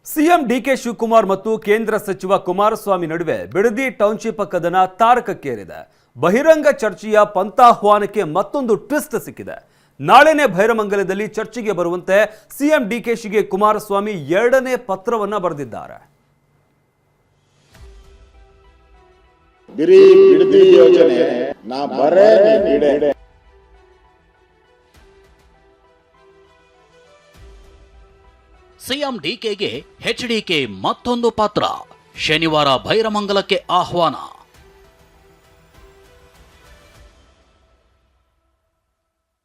CM DK Shivakumar ಮತ್ತು ಕೇಂದ್ರ ಸಚಿವ ಕುಮಾರಸ್ವಾಮಿ ನಡುವೆ ಬಿಡದಿ ಟೌನ್ಶಿಪ್ ಕದನ ತಾರಕಕ್ಕೇರಿದೆ. ಬಹಿರಂಗ ಚರ್ಚೆಯ ಪಂಥಾಹ್ವಾನಕ್ಕೆ ಮತ್ತೊಂದು ಟ್ವಿಸ್ಟ್ ಸಿಕ್ಕಿದೆ. ನಾಳೆನೇ ಭೈರಮಂಗಲದಲ್ಲಿ ಚರ್ಚೆಗೆ ಬರುವಂತೆ ಸಿಎಂ ಡಿಕೆಶಿಗೆ ಕುಮಾರಸ್ವಾಮಿ ಎರಡನೇ ಪತ್ರವನ್ನ ಬರೆದಿದ್ದಾರೆ. ಬಿಡದಿ ಯೋಜನೆ ನಾ ಬರೇ ನೀಡೆ ಸಿಎಂ ಡಿಕೆಗೆ ಎಚ್ಡಿಕೆ ಮತ್ತೊಂದು ಪತ್ರ. ಶನಿವಾರ ಭೈರಮಂಗಲಕ್ಕೆ ಆಹ್ವಾನ.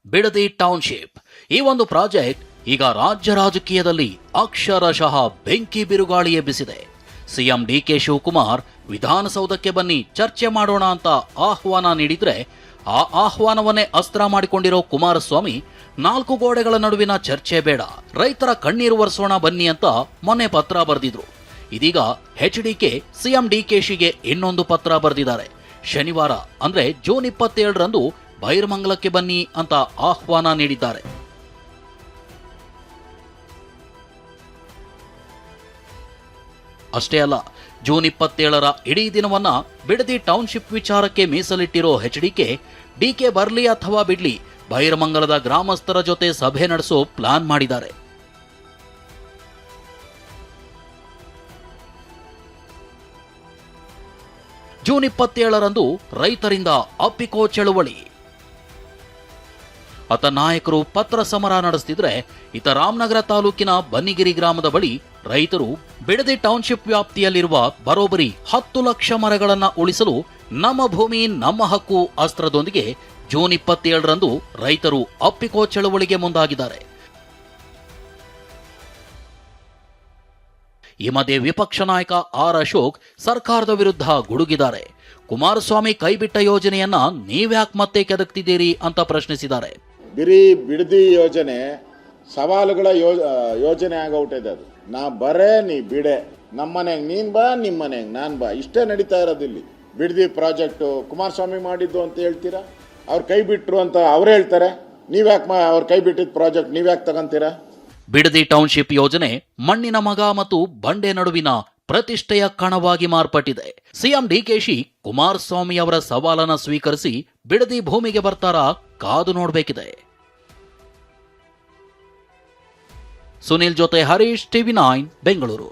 ಬಿಡದಿ ಟೌನ್ಶಿಪ್ ಈ ಒಂದು ಪ್ರಾಜೆಕ್ಟ್ ಈಗ ರಾಜ್ಯ ರಾಜಕೀಯದಲ್ಲಿ ಅಕ್ಷರಶಃ ಬೆಂಕಿ ಬಿರುಗಾಳಿ ಎಬ್ಬಿಸಿದೆ. ಸಿಎಂ ಡಿಕೆ ಶಿವಕುಮಾರ್ ವಿಧಾನಸೌಧಕ್ಕೆ ಬನ್ನಿ ಚರ್ಚೆ ಮಾಡೋಣ ಅಂತ ಆಹ್ವಾನ ನೀಡಿದ್ರೆ, ಆ ಆಹ್ವಾನವನ್ನೇ ಅಸ್ತ್ರ ಮಾಡಿಕೊಂಡಿರೋ ಕುಮಾರಸ್ವಾಮಿ ನಾಲ್ಕು ಗೋಡೆಗಳ ನಡುವಿನ ಚರ್ಚೆ ಬೇಡ, ರೈತರ ಕಣ್ಣೀರು ಒರೆಸೋಣ ಬನ್ನಿ ಅಂತ ಮೊನ್ನೆ ಪತ್ರ ಬರೆದಿದ್ರು. ಇದೀಗ ಎಚ್ಡಿಕೆ ಸಿಎಂ ಡಿಕೆಶಿಗೆ ಇನ್ನೊಂದು ಪತ್ರ ಬರೆದಿದ್ದಾರೆ. ಶನಿವಾರ ಅಂದ್ರೆ ಜೂನ್ 27ರಂದು ಭೈರಮಂಗಲಕ್ಕೆ ಬನ್ನಿ ಅಂತ ಆಹ್ವಾನ ನೀಡಿದ್ದಾರೆ. ಅಷ್ಟೇ ಅಲ್ಲ, ಜೂನ್ 27ರ ಇಡೀ ದಿನವನ್ನ ಬಿಡದಿ ಟೌನ್ಶಿಪ್ ವಿಚಾರಕ್ಕೆ ಮೀಸಲಿಟ್ಟಿರೋ ಎಚ್ಡಿಕೆ ಡಿಕೆ ಬರ್ಲಿ ಅಥವಾ ಬಿಡ್ಲಿ ಭೈರಮಂಗಲದ ಗ್ರಾಮಸ್ಥರ ಜೊತೆ ಸಭೆ ನಡೆಸೋ ಪ್ಲಾನ್ ಮಾಡಿದ್ದಾರೆ. ಜೂನ್ 27ರಂದು ರೈತರಿಂದ ಅಪ್ಪಿಕೋ ಚಳುವಳಿ. ಅತ ನಾಯಕರು ಪತ್ರ ಸಮರ ನಡೆಸುತ್ತಿದ್ರೆ, ಇತ ರಾಮನಗರ ತಾಲೂಕಿನ ಬನ್ನಿಗಿರಿ ಗ್ರಾಮದ ಬಳಿ ರೈತರು ಬಿಡದಿ ಟೌನ್ಶಿಪ್ ವ್ಯಾಪ್ತಿಯಲ್ಲಿರುವ ಬರೋಬ್ಬರಿ 10 ಲಕ್ಷ ಮರಗಳನ್ನು ಉಳಿಸಲು ನಮ್ಮ ಭೂಮಿ ನಮ್ಮ ಹಕ್ಕು ಅಸ್ತ್ರದೊಂದಿಗೆ ಜೂನ್ 27ರಂದು ರೈತರು ಅಪ್ಪಿಕೋ ಚಳವಳಿಗೆ ಮುಂದಾಗಿದ್ದಾರೆ. ಈ ಮಧ್ಯೆ ವಿಪಕ್ಷ ನಾಯಕ ಆರ್ ಅಶೋಕ್ ಸರ್ಕಾರದ ವಿರುದ್ಧ ಗುಡುಗಿದ್ದಾರೆ. ಕುಮಾರಸ್ವಾಮಿ ಕೈಬಿಟ್ಟ ಯೋಜನೆಯನ್ನ ನೀವ್ಯಾಕೆ ಮತ್ತೆ ಕೆದಕ್ತಿದ್ದೀರಿ ಅಂತ ಪ್ರಶ್ನಿಸಿದ್ದಾರೆ. ಬಿಡದಿ ಯೋಜನೆ ಸವಾಲುಗಳ ಯೋಜನೆ ಆಗೋಟಿದೆ. ಅದು ನಾ ಬರೇ ನೀ ಬಿಡೆ, ನಮ್ಮನೆಗೆ ನೀನ್ ಬಾ, ನಿಮ್ಮ ಮನೆಗೆ ನಾನ್ ಬಾ, ಇಷ್ಟೇ ನಡೀತಾ ಇರೋದು ಇಲ್ಲಿ. ಬಿಡದಿ ಪ್ರಾಜೆಕ್ಟ್ ಕುಮಾರಸ್ವಾಮಿ ಮಾಡಿದ್ದು ಅಂತ ಹೇಳ್ತೀರಾ, ಅವ್ರು ಕೈ ಬಿಟ್ರು ಅಂತ ಅವ್ರು ಹೇಳ್ತಾರೆ. ನೀವ್ಯಾಕೆ ಅವ್ರು ಕೈ ಬಿಟ್ಟಿದ್ದ ಪ್ರಾಜೆಕ್ಟ್ ನೀವ್ಯಾಕೆ ತಗೊಂತೀರಾ? ಬಿಡದಿ ಟೌನ್ಶಿಪ್ ಯೋಜನೆ ಮಣ್ಣಿನ ಮಗ ಮತ್ತು ಬಂಡೆ ನಡುವಿನ ಪ್ರತಿಷ್ಠೆಯ ಕಣವಾಗಿ ಮಾರ್ಪಟ್ಟಿದೆ. ಸಿಎಂ ಡಿಕೆಶಿ ಕುಮಾರಸ್ವಾಮಿ ಅವರ ಸವಾಲನ್ನ ಸ್ವೀಕರಿಸಿ ಬಿಡದಿ ಭೂಮಿಗೆ ಬರ್ತಾರಾ? ಕಾದು ನೋಡಬೇಕಿದೆ. ಸುನಿಲ್ ಜೊತೆ ಹರೀಶ್, ಟಿವಿ9 ಬೆಂಗಳೂರು.